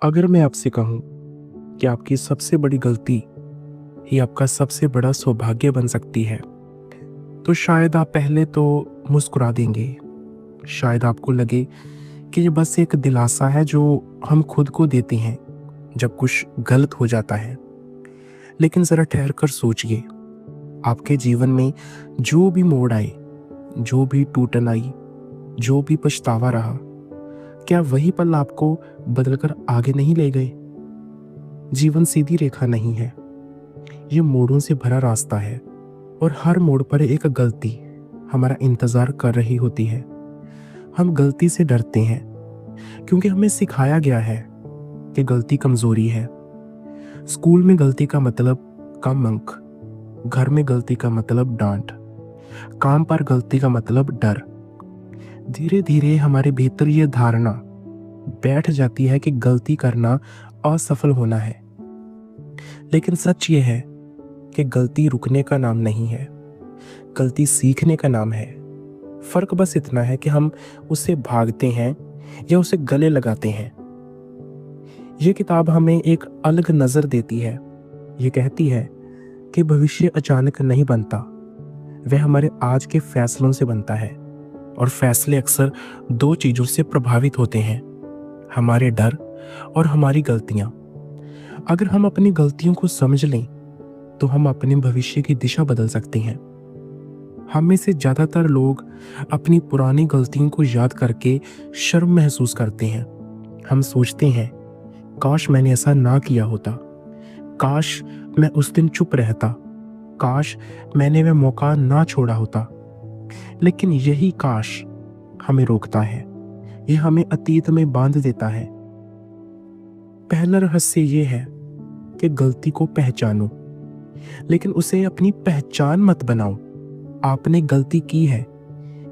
अगर मैं आपसे कहूं कि आपकी सबसे बड़ी गलती ही आपका सबसे बड़ा सौभाग्य बन सकती है, तो शायद आप पहले तो मुस्कुरा देंगे। शायद आपको लगे कि ये बस एक दिलासा है जो हम खुद को देते हैं जब कुछ गलत हो जाता है। लेकिन ज़रा ठहर कर सोचिए, आपके जीवन में जो भी मोड़ आए, जो भी टूटन आई, जो भी पछतावा रहा, क्या वही पल आपको बदलकर आगे नहीं ले गए? जीवन सीधी रेखा नहीं है, ये मोड़ों से भरा रास्ता है और हर मोड़ पर एक गलती हमारा इंतजार कर रही होती है। हम गलती से डरते हैं क्योंकि हमें सिखाया गया है कि गलती कमजोरी है। स्कूल में गलती का मतलब कम अंक, घर में गलती का मतलब डांट, काम पर गलती का मतलब डर। धीरे धीरे हमारे भीतर ये धारणा बैठ जाती है कि गलती करना असफल होना है। लेकिन सच ये है कि गलती रुकने का नाम नहीं है, गलती सीखने का नाम है। फर्क बस इतना है कि हम उससे भागते हैं या उसे गले लगाते हैं। ये किताब हमें एक अलग नजर देती है। ये कहती है कि भविष्य अचानक नहीं बनता, वह हमारे आज के फैसलों से बनता है। और फैसले अक्सर दो चीजों से प्रभावित होते हैं, हमारे डर और हमारी गलतियां। अगर हम अपनी गलतियों को समझ लें तो हम अपने भविष्य की दिशा बदल सकते हैं। हम में से ज्यादातर लोग अपनी पुरानी गलतियों को याद करके शर्म महसूस करते हैं। हम सोचते हैं, काश मैंने ऐसा ना किया होता, काश मैं उस दिन चुप रहता, काश मैंने वह मौका ना छोड़ा होता। लेकिन यही काश हमें रोकता है, यह हमें अतीत में बांध देता है। पहला रहस्य यह है कि गलती को पहचानो, लेकिन उसे अपनी पहचान मत बनाओ। आपने गलती की है,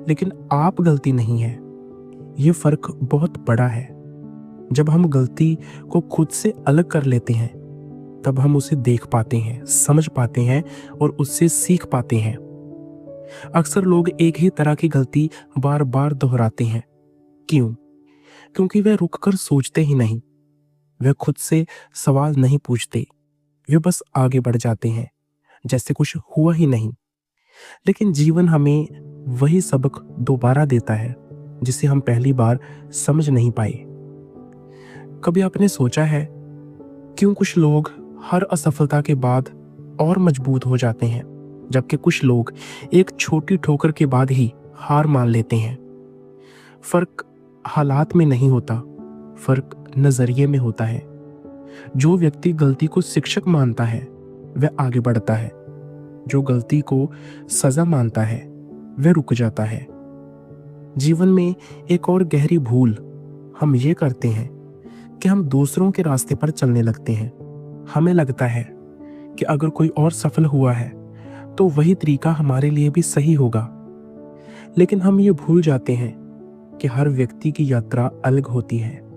लेकिन आप गलती नहीं है। यह फर्क बहुत बड़ा है। जब हम गलती को खुद से अलग कर लेते हैं, तब हम उसे देख पाते हैं, समझ पाते हैं और उससे सीख पाते हैं। अक्सर लोग एक ही तरह की गलती बार बार दोहराते हैं। क्यों? क्योंकि वे रुककर सोचते ही नहीं, वे खुद से सवाल नहीं पूछते, वे बस आगे बढ़ जाते हैं जैसे कुछ हुआ ही नहीं। लेकिन जीवन हमें वही सबक दोबारा देता है जिसे हम पहली बार समझ नहीं पाए। कभी आपने सोचा है क्यों कुछ लोग हर असफलता के बाद और मजबूत हो जाते हैं, जबकि कुछ लोग एक छोटी ठोकर के बाद ही हार मान लेते हैं? फर्क हालात में नहीं होता, फर्क नजरिए में होता है। जो व्यक्ति गलती को शिक्षक मानता है वह आगे बढ़ता है, जो गलती को सजा मानता है वह रुक जाता है। जीवन में एक और गहरी भूल हम ये करते हैं कि हम दूसरों के रास्ते पर चलने लगते हैं। हमें लगता है कि अगर कोई और सफल हुआ है तो वही तरीका हमारे लिए भी सही होगा। लेकिन हम ये भूल जाते हैं कि हर व्यक्ति की यात्रा अलग होती है।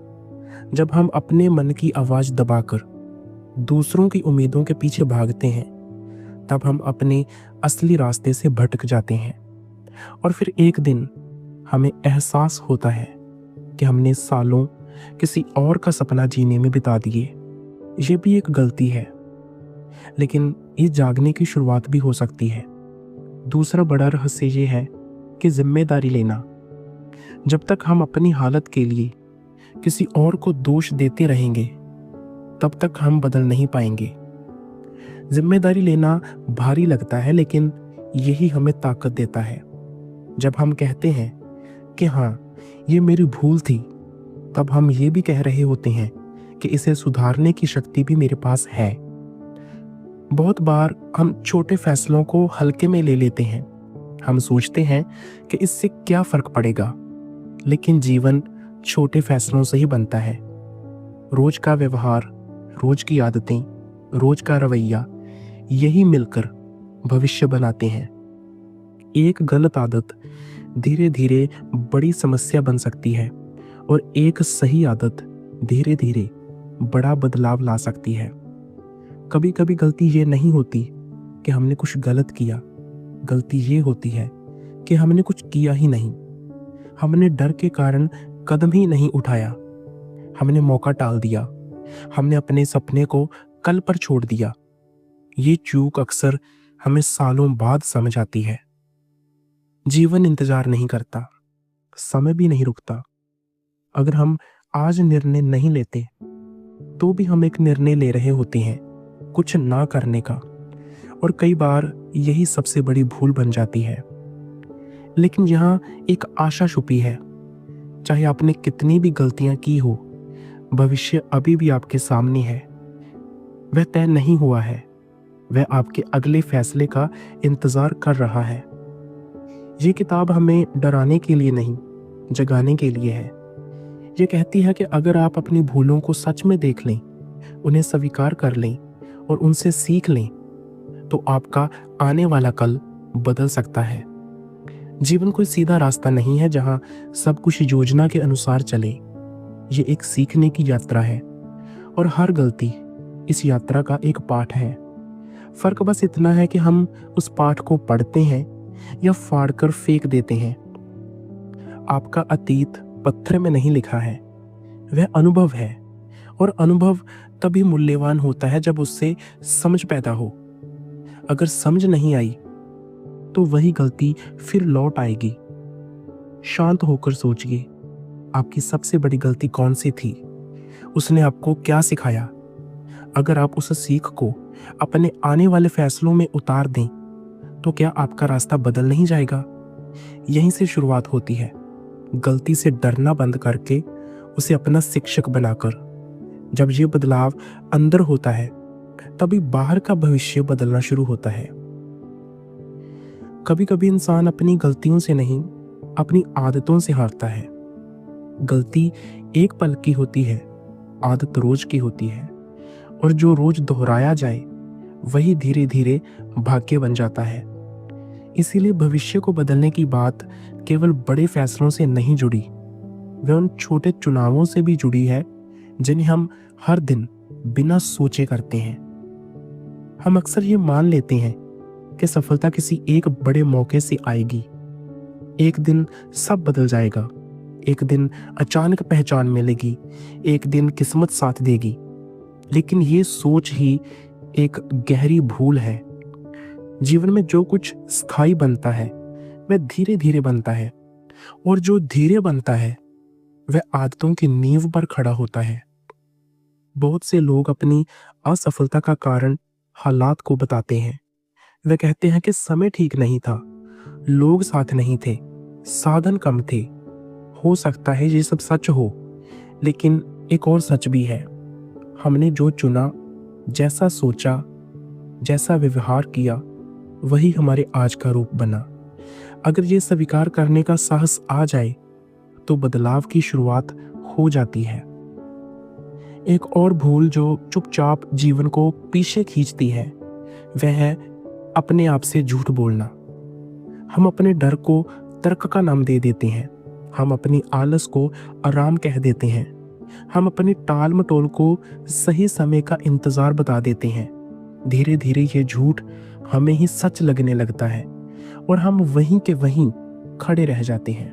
जब हम अपने मन की आवाज दबाकर दूसरों की उम्मीदों के पीछे भागते हैं, तब हम अपने असली रास्ते से भटक जाते हैं। और फिर एक दिन हमें एहसास होता है कि हमने सालों किसी और का सपना जीने में बिता दिए। ये भी एक गलती है, लेकिन ये जागने की शुरुआत भी हो सकती है। दूसरा बड़ा रहस्य ये है कि जिम्मेदारी लेना। जब तक हम अपनी हालत के लिए किसी और को दोष देते रहेंगे, तब तक हम बदल नहीं पाएंगे। जिम्मेदारी लेना भारी लगता है, लेकिन यही हमें ताकत देता है। जब हम कहते हैं कि हाँ, ये मेरी भूल थी, तब हम ये भी कह रहे होते हैं कि इसे सुधारने की शक्ति भी मेरे पास है। बहुत बार हम छोटे फैसलों को हल्के में ले लेते हैं। हम सोचते हैं कि इससे क्या फर्क पड़ेगा, लेकिन जीवन छोटे फैसलों से ही बनता है। रोज का व्यवहार, रोज की आदतें, रोज का रवैया, यही मिलकर भविष्य बनाते हैं। एक गलत आदत धीरे धीरे बड़ी समस्या बन सकती है और एक सही आदत धीरे धीरे बड़ा बदलाव ला सकती है। कभी कभी गलती ये नहीं होती कि हमने कुछ गलत किया, गलती ये होती है कि हमने कुछ किया ही नहीं। हमने डर के कारण कदम ही नहीं उठाया, हमने मौका टाल दिया, हमने अपने सपने को कल पर छोड़ दिया। ये चूक अक्सर हमें सालों बाद समझ आती है। जीवन इंतजार नहीं करता, समय भी नहीं रुकता। अगर हम आज निर्णय नहीं लेते तो भी हम एक निर्णय ले रहे होते हैं, कुछ ना करने का। और कई बार यही सबसे बड़ी भूल बन जाती है। लेकिन यहाँ एक आशा छुपी है। चाहे आपने कितनी भी गलतियां की हो, भविष्य अभी भी आपके सामने है। वह तय नहीं हुआ है, वह आपके अगले फैसले का इंतजार कर रहा है। ये किताब हमें डराने के लिए नहीं, जगाने के लिए है। ये कहती है कि अगर आप अपनी भूलों को सच में देख लें, उन्हें स्वीकार कर लें और उनसे सीख लें, तो आपका आने वाला कल बदल सकता है। जीवन कोई सीधा रास्ता नहीं है जहां सब कुछ योजना के अनुसार चले। ये एक सीखने की यात्रा है और हर गलती इस यात्रा का एक पाठ है। फर्क बस इतना है कि हम उस पाठ को पढ़ते हैं या फाड़कर फेंक देते हैं। आपका अतीत पत्थर में नहीं लिखा है, वह अनुभव है। और अनुभव तभी मूल्यवान होता है जब उससे समझ पैदा हो। अगर समझ नहीं आई तो वही गलती फिर लौट आएगी। शांत होकर सोचिए, आपकी सबसे बड़ी गलती कौन सी थी? उसने आपको क्या सिखाया? अगर आप उस सीख को अपने आने वाले फैसलों में उतार दें, तो क्या आपका रास्ता बदल नहीं जाएगा? यहीं से शुरुआत होती है, गलती से डरना बंद करके उसे अपना शिक्षक बनाकर। जब ये बदलाव अंदर होता है, तभी बाहर का भविष्य बदलना शुरू होता है। कभी कभी इंसान अपनी गलतियों से नहीं, अपनी आदतों से हारता है। गलती एक पल की होती है, आदत रोज की होती है। और जो रोज दोहराया जाए वही धीरे धीरे भाग्य बन जाता है। इसीलिए भविष्य को बदलने की बात केवल बड़े फैसलों से नहीं जुड़ी, वह उन छोटे चुनावों से भी जुड़ी है जिन्हें हम हर दिन बिना सोचे करते हैं। हम अक्सर ये मान लेते हैं कि सफलता किसी एक बड़े मौके से आएगी। एक दिन सब बदल जाएगा, एक दिन अचानक पहचान मिलेगी, एक दिन किस्मत साथ देगी। लेकिन ये सोच ही एक गहरी भूल है। जीवन में जो कुछ स्थायी बनता है वह धीरे धीरे बनता है, और जो धीरे बनता है वह आदतों की नींव पर खड़ा होता है। बहुत से लोग अपनी असफलता का कारण हालात को बताते हैं। वे कहते हैं कि समय ठीक नहीं था, लोग साथ नहीं थे, साधन कम थे। हो सकता है ये सब सच हो, लेकिन एक और सच भी है। हमने जो चुना, जैसा सोचा, जैसा व्यवहार किया, वही हमारे आज का रूप बना। अगर ये स्वीकार करने का साहस आ जाए तो बदलाव की शुरुआत हो जाती है। एक और भूल जो चुपचाप जीवन को पीछे खींचती है, वह है अपने आप से झूठ बोलना। हम अपने डर को तर्क का नाम दे देते हैं, हम अपनी आलस को आराम कह देते हैं, हम अपनी टाल मटोल को सही समय का इंतजार बता देते हैं। धीरे धीरे ये झूठ हमें ही सच लगने लगता है और हम वहीं के वहीं खड़े रह जाते हैं।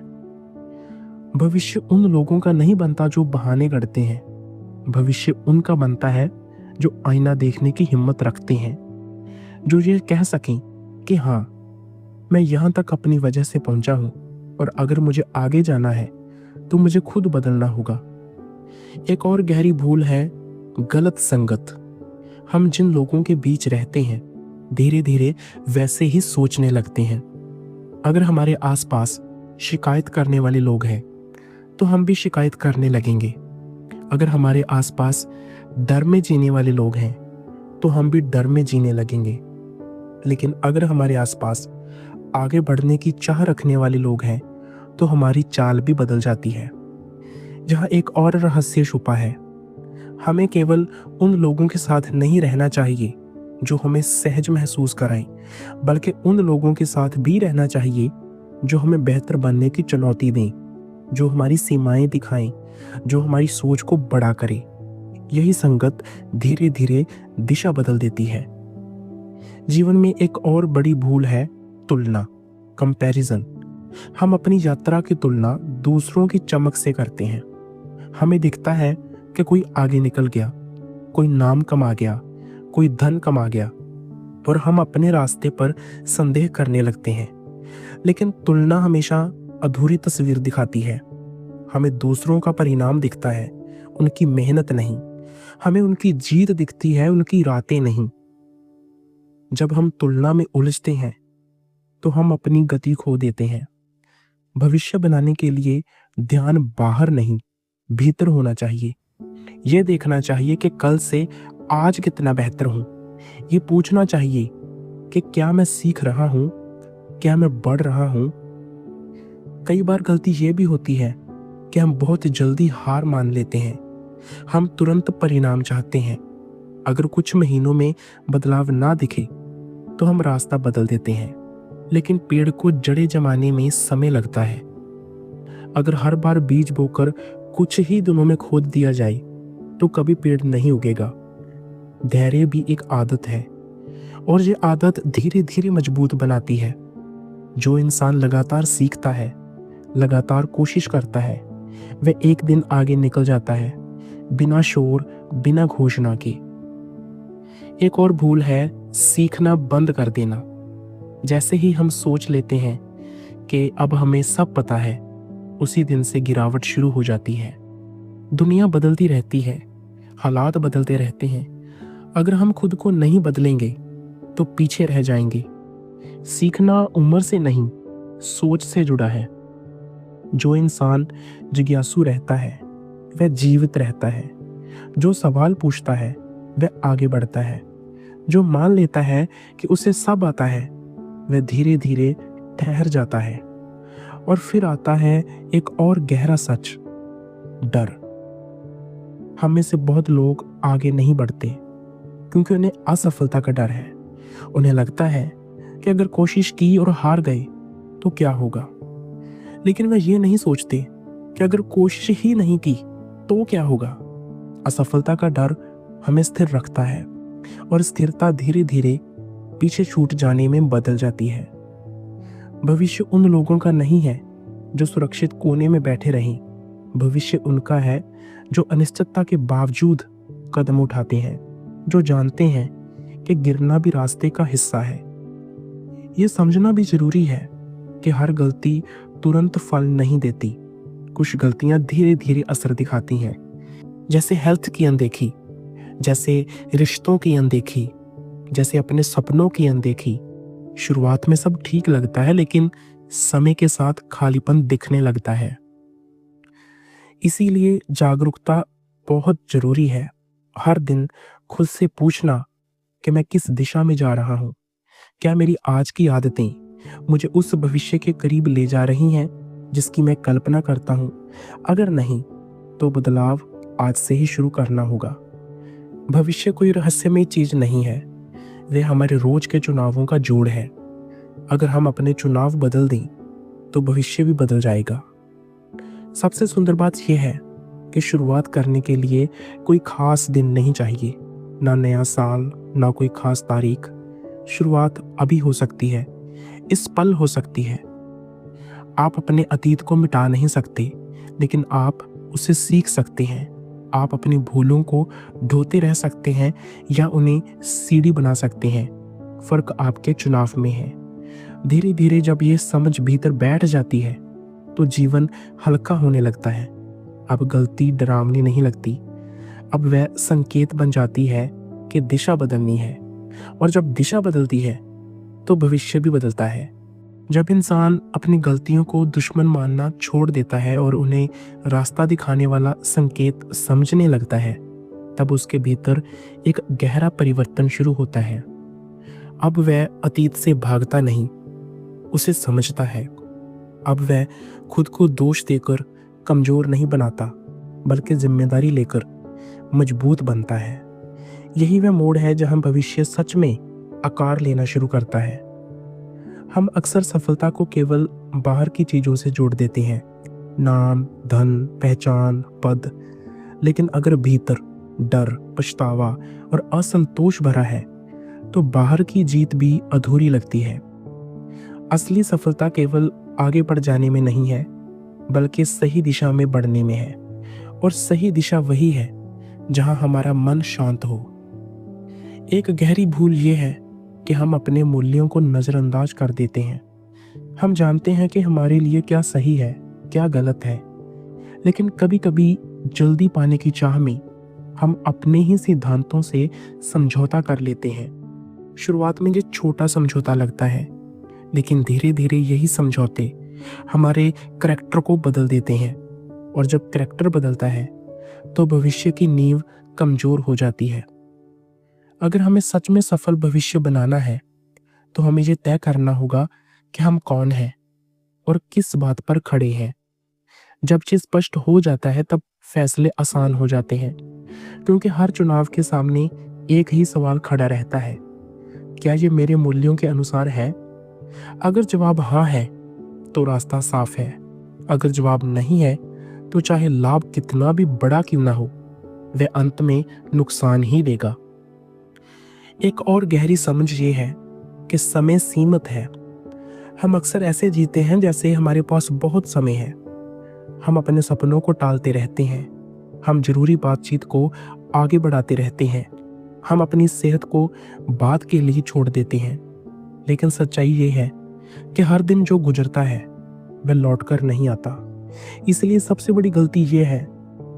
भविष्य उन लोगों का नहीं बनता जो बहाने गढ़ते हैं, भविष्य उनका बनता है जो आईना देखने की हिम्मत रखते हैं, जो ये कह सकें कि हाँ, मैं यहाँ तक अपनी वजह से पहुंचा हूं और अगर मुझे आगे जाना है तो मुझे खुद बदलना होगा। एक और गहरी भूल है गलत संगत। हम जिन लोगों के बीच रहते हैं, धीरे धीरे वैसे ही सोचने लगते हैं। अगर हमारे आसपास शिकायत करने वाले लोग हैं तो हम भी शिकायत करने लगेंगे। अगर हमारे आसपास डर में जीने वाले लोग हैं तो हम भी डर में जीने लगेंगे। लेकिन अगर हमारे आसपास आगे बढ़ने की चाह रखने वाले लोग हैं तो हमारी चाल भी बदल जाती है। जहाँ एक और रहस्य छुपा है, हमें केवल उन लोगों के साथ नहीं रहना चाहिए जो हमें सहज महसूस कराएं, बल्कि उन लोगों के साथ भी रहना चाहिए जो हमें बेहतर बनने की चुनौती दें, जो हमारी सीमाएं दिखाएं, जो हमारी सोच को बड़ा करे। यही संगत धीरे धीरे दिशा बदल देती है। जीवन में एक और बड़ी भूल है तुलना, कंपैरिजन। हम अपनी यात्रा की तुलना दूसरों की चमक से करते हैं। हमें दिखता है कि कोई आगे निकल गया, कोई नाम कमा गया, कोई धन कमा गया, और हम अपने रास्ते पर संदेह करने लगते हैं। लेकिन तुलना हमेशा अधूरी तस्वीर दिखाती है। हमें दूसरों का परिणाम दिखता है, उनकी मेहनत नहीं। हमें उनकी जीत दिखती है, उनकी रातें नहीं। जब हम तुलना में उलझते हैं तो हम अपनी गति खो देते हैं। भविष्य बनाने के लिए ध्यान बाहर नहीं, भीतर होना चाहिए। यह देखना चाहिए कि कल से आज कितना बेहतर हूं। ये पूछना चाहिए कि क्या मैं सीख रहा हूं, क्या मैं बढ़ रहा हूं। कई बार गलती यह भी होती है कि हम बहुत जल्दी हार मान लेते हैं। हम तुरंत परिणाम चाहते हैं। अगर कुछ महीनों में बदलाव ना दिखे तो हम रास्ता बदल देते हैं। लेकिन पेड़ को जड़ें जमाने में समय लगता है। अगर हर बार बीज बोकर कुछ ही दिनों में खोद दिया जाए तो कभी पेड़ नहीं उगेगा। धैर्य भी एक आदत है, और ये आदत धीरे धीरे मजबूत बनाती है। जो इंसान लगातार सीखता है, लगातार कोशिश करता है, वह एक दिन आगे निकल जाता है, बिना शोर, बिना घोषणा के। एक और भूल है सीखना बंद कर देना। जैसे ही हम सोच लेते हैं कि अब हमें सब पता है, उसी दिन से गिरावट शुरू हो जाती है। दुनिया बदलती रहती है, हालात बदलते रहते हैं। अगर हम खुद को नहीं बदलेंगे तो पीछे रह जाएंगे। सीखना उम्र से नहीं, सोच से जुड़ा है। जो इंसान जिज्ञासु रहता है वह जीवित रहता है। जो सवाल पूछता है वह आगे बढ़ता है। जो मान लेता है कि उसे सब आता है वह धीरे धीरे ठहर जाता है। और फिर आता है एक और गहरा सच, डर। हम में से बहुत लोग आगे नहीं बढ़ते क्योंकि उन्हें असफलता का डर है। उन्हें लगता है कि अगर कोशिश की और हार गए तो क्या होगा। लेकिन वह ये नहीं सोचते कि अगर कोशिश ही नहीं की तो क्या होगा। असफलता का डर हमें स्थिर रखता है, और स्थिरता धीरे धीरे पीछे छूट जाने में बदल जाती है। भविष्य उन लोगों का नहीं है जो सुरक्षित कोने में बैठे रहें। भविष्य उनका है जो अनिश्चितता के बावजूद कदम उठाते हैं, जो जानते हैं कि गिरना भी रास्ते का हिस्सा है। ये समझना भी जरूरी है कि हर गलती तुरंत फल नहीं देती। कुछ गलतियां धीरे धीरे असर दिखाती हैं, जैसे हेल्थ की अनदेखी, जैसे रिश्तों की अनदेखी, जैसे अपने सपनों की अनदेखी। शुरुआत में सब ठीक लगता है, लेकिन समय के साथ खालीपन दिखने लगता है। इसीलिए जागरूकता बहुत जरूरी है। हर दिन खुद से पूछना कि मैं किस दिशा में जा रहा हूँ। क्या मेरी आज की आदतें मुझे उस भविष्य के करीब ले जा रही हैं जिसकी मैं कल्पना करता हूँ। अगर नहीं तो बदलाव आज से ही शुरू करना होगा। भविष्य कोई रहस्यमय चीज नहीं है, वे हमारे रोज के चुनावों का जोड़ है। अगर हम अपने चुनाव बदल दें तो भविष्य भी बदल जाएगा। सबसे सुंदर बात यह है कि शुरुआत करने के लिए कोई खास दिन नहीं चाहिए, ना नया साल, ना कोई खास तारीख। शुरुआत अभी हो सकती है, इस पल हो सकती है। आप अपने अतीत को मिटा नहीं सकते, लेकिन आप उससे सीख सकते हैं। आप अपनी भूलों को ढोते रह सकते हैं या उन्हें सीढ़ी बना सकते हैं। फर्क आपके चुनाव में है। धीरे धीरे जब ये समझ भीतर बैठ जाती है तो जीवन हल्का होने लगता है। अब गलती डरावनी नहीं लगती, अब वह संकेत बन जाती है कि दिशा बदलनी है। और जब दिशा बदलती है तो भविष्य भी बदलता है। जब इंसान अपनी गलतियों को दुश्मन मानना छोड़ देता है और उन्हें रास्ता दिखाने वाला संकेत समझने लगता है, तब उसके भीतर एक गहरा परिवर्तन शुरू होता है। अब वह अतीत से भागता नहीं, उसे समझता है। अब वह खुद को दोष देकर कमजोर नहीं बनाता, बल्कि जिम्मेदारी लेकर मजबूत बनता है। यही वह मोड़ है जहां भविष्य सच में आकार लेना शुरू करता है। हम अक्सर सफलता को केवल बाहर की चीजों से जोड़ देते हैं, नाम, धन, पहचान, पद। लेकिन अगर भीतर डर, पछतावा और असंतोष भरा है तो बाहर की जीत भी अधूरी लगती है। असली सफलता केवल आगे बढ़ जाने में नहीं है, बल्कि सही दिशा में बढ़ने में है। और सही दिशा वही है जहां हमारा मन शांत हो। एक गहरी भूल ये है कि हम अपने मूल्यों को नज़रअंदाज कर देते हैं। हम जानते हैं कि हमारे लिए क्या सही है, क्या गलत है, लेकिन कभी-कभी जल्दी पाने की चाह में हम अपने ही सिद्धांतों से समझौता कर लेते हैं। शुरुआत में ये छोटा समझौता लगता है, लेकिन धीरे-धीरे यही समझौते हमारे करैक्टर को बदल देते हैं, और जब करैक्टर बदलता है, तो भविष्य की नींव कमज़ोर हो जाती है। अगर हमें सच में सफल भविष्य बनाना है, तो हमें ये तय करना होगा कि हम कौन हैं और किस बात पर खड़े हैं। जब ये स्पष्ट हो जाता है, तब फैसले आसान हो जाते हैं, क्योंकि हर चुनाव के सामने एक ही सवाल खड़ा रहता है, क्या ये मेरे मूल्यों के अनुसार है? अगर जवाब हाँ है, तो रास्ता साफ है। अगर जवाब नहीं है, तो चाहे लाभ कितना भी बड़ा क्यों ना हो, वह अंत में नुकसान ही देगा। एक और गहरी समझ ये है कि समय सीमित है। हम अक्सर ऐसे जीते हैं जैसे हमारे पास बहुत समय है। हम अपने सपनों को टालते रहते हैं, हम जरूरी बातचीत को आगे बढ़ाते रहते हैं, हम अपनी सेहत को बाद के लिए छोड़ देते हैं। लेकिन सच्चाई ये है कि हर दिन जो गुजरता है वह लौटकर नहीं आता। इसलिए सबसे बड़ी गलती ये है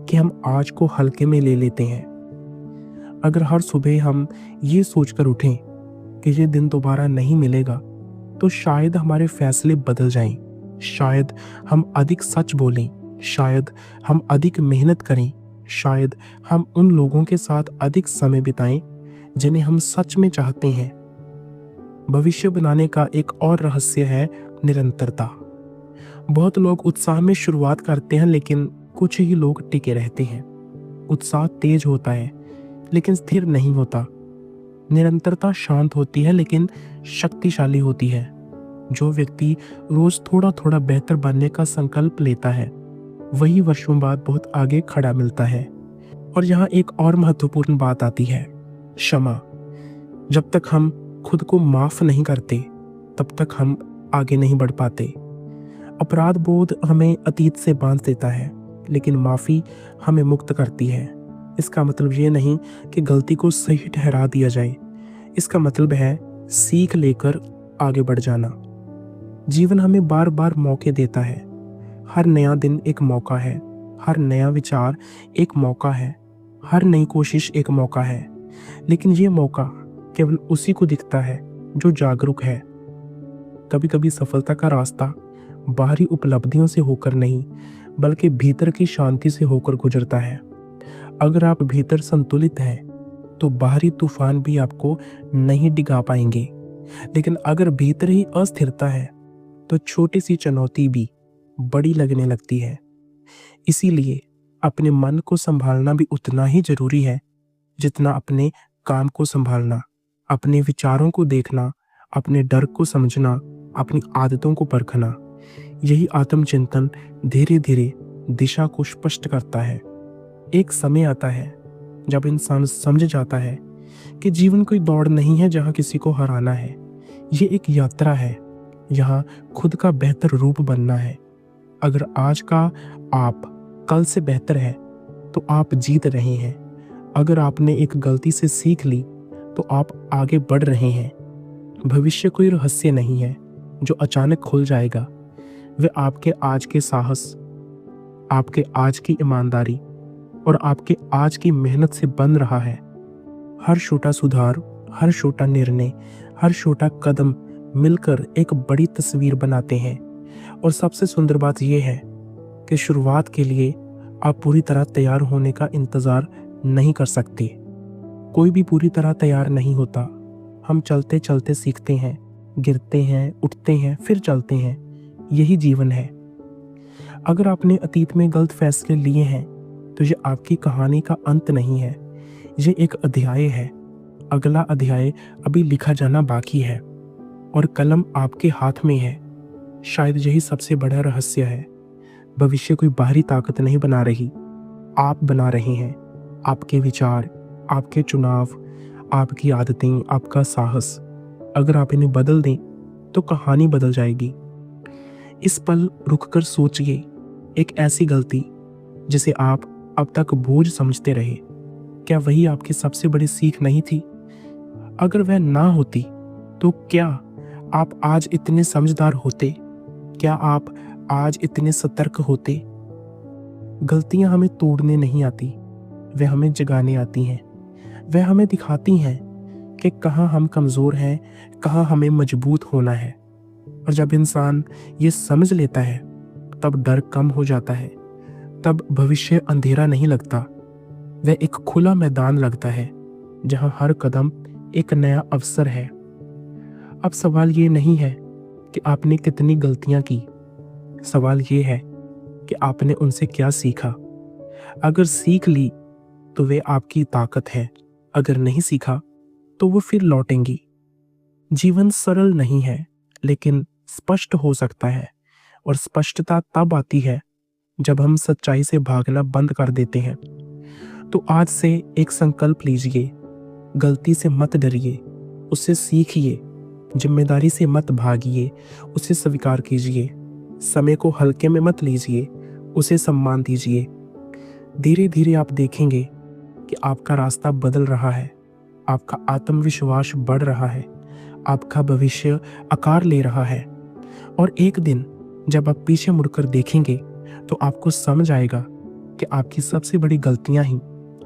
कि हम आज को हल्के में ले लेते हैं। अगर हर सुबह हम ये सोचकर उठें कि ये दिन दोबारा नहीं मिलेगा, तो शायद हमारे फैसले बदल जाएं। शायद हम अधिक सच बोलें, शायद हम अधिक मेहनत करें, शायद हम उन लोगों के साथ अधिक समय बिताएं जिन्हें हम सच में चाहते हैं। भविष्य बनाने का एक और रहस्य है निरंतरता। बहुत लोग उत्साह में शुरुआत करते हैं, लेकिन कुछ ही लोग टिके रहते हैं। उत्साह तेज होता है, लेकिन स्थिर नहीं होता। निरंतरता शांत होती है, लेकिन शक्तिशाली होती है। जो व्यक्ति रोज थोड़ा थोड़ा बेहतर बनने का संकल्प लेता है, वही वर्षों बाद बहुत आगे खड़ा मिलता है। और यहाँ एक और महत्वपूर्ण बात आती है, क्षमा। जब तक हम खुद को माफ नहीं करते, तब तक हम आगे नहीं बढ़ पाते। अपराध बोध हमें अतीत से बांध देता है, लेकिन माफी हमें मुक्त करती है। इसका मतलब ये नहीं कि गलती को सही ठहरा दिया जाए। इसका मतलब है सीख लेकर आगे बढ़ जाना। जीवन हमें बार बार मौके देता है। हर नया दिन एक मौका है, हर नया विचार एक मौका है, हर नई कोशिश एक मौका है। लेकिन ये मौका केवल उसी को दिखता है जो जागरूक है। कभी कभी सफलता का रास्ता बाहरी उपलब्धियों से होकर नहीं, बल्कि भीतर की शांति से होकर गुजरता है। अगर आप भीतर संतुलित हैं, तो बाहरी तूफान भी आपको नहीं डिगा पाएंगे। लेकिन अगर भीतर ही अस्थिरता है, तो छोटी सी चुनौती भी बड़ी लगने लगती है। इसीलिए अपने मन को संभालना भी उतना ही जरूरी है जितना अपने काम को संभालना। अपने विचारों को देखना, अपने डर को समझना, अपनी आदतों को परखना। यही आत्मचिंतन धीरे धीरे दिशा को स्पष्ट करता है। एक समय आता है जब इंसान समझ जाता है कि जीवन कोई दौड़ नहीं है जहां किसी को हराना है। ये एक यात्रा है, यहाँ खुद का बेहतर रूप बनना है। अगर आज का आप कल से बेहतर है, तो आप जीत रहे हैं। अगर आपने एक गलती से सीख ली, तो आप आगे बढ़ रहे हैं। भविष्य कोई रहस्य नहीं है जो अचानक खुल जाएगा। वह आपके आज के साहस, आपके आज की ईमानदारी और आपके आज की मेहनत से बन रहा है। हर छोटा सुधार, हर छोटा निर्णय, हर छोटा कदम मिलकर एक बड़ी तस्वीर बनाते हैं। और सबसे सुंदर बात यह है कि शुरुआत के लिए आप पूरी तरह तैयार होने का इंतजार नहीं कर सकते। कोई भी पूरी तरह तैयार नहीं होता। हम चलते चलते सीखते हैं, गिरते हैं, उठते हैं, फिर चलते हैं। यही जीवन है। अगर आपने अतीत में गलत फैसले लिए हैं, तो ये आपकी कहानी का अंत नहीं है, ये एक अध्याय है। अगला अध्याय अभी लिखा जाना बाकी है और कलम आपके हाथ में है। शायद यही सबसे बड़ा रहस्य है। भविष्य कोई बाहरी ताकत नहीं बना रही, आप बना रहे हैं। आपके विचार, आपके चुनाव, आपकी आदतें, आपका साहस। अगर आप इन्हें बदल दें, तो कहानी बदल जाएगी। इस पल रुककर सोचिए, एक ऐसी गलती जिसे आप अब तक बोझ समझते रहे, क्या वही आपकी सबसे बड़ी सीख नहीं थी? अगर वह ना होती तो क्या आप आज इतने समझदार होते? क्या आप आज इतने सतर्क होते? गलतियां हमें तोड़ने नहीं आती, वे हमें जगाने आती हैं। वह हमें दिखाती हैं कि कहाँ हम कमज़ोर हैं, कहाँ हमें मजबूत होना है। और जब इंसान ये समझ लेता है, तब डर कम हो जाता है, तब भविष्य अंधेरा नहीं लगता, वह एक खुला मैदान लगता है जहाँ हर कदम एक नया अवसर है। अब सवाल ये नहीं है कि आपने कितनी गलतियां की, सवाल ये है कि आपने उनसे क्या सीखा। अगर सीख ली तो वे आपकी ताकत है, अगर नहीं सीखा तो वो फिर लौटेंगी। जीवन सरल नहीं है, लेकिन स्पष्ट हो सकता है, और स्पष्टता तब आती है जब हम सच्चाई से भागना बंद कर देते हैं। तो आज से एक संकल्प लीजिए, गलती से मत डरिए, उससे सीखिए। जिम्मेदारी से मत भागिए, उसे स्वीकार कीजिए। समय को हल्के में मत लीजिए, उसे सम्मान दीजिए। धीरे धीरे आप देखेंगे कि आपका रास्ता बदल रहा है, आपका आत्मविश्वास बढ़ रहा है, आपका भविष्य आकार ले रहा है। और एक दिन जब आप पीछे मुड़कर देखेंगे तो आपको समझ आएगा कि आपकी सबसे बड़ी गलतियां ही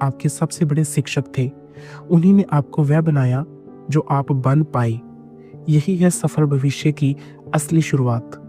आपके सबसे बड़े शिक्षक थे। उन्हीं ने आपको वह बनाया जो आप बन पाए। यही है सफल भविष्य की असली शुरुआत।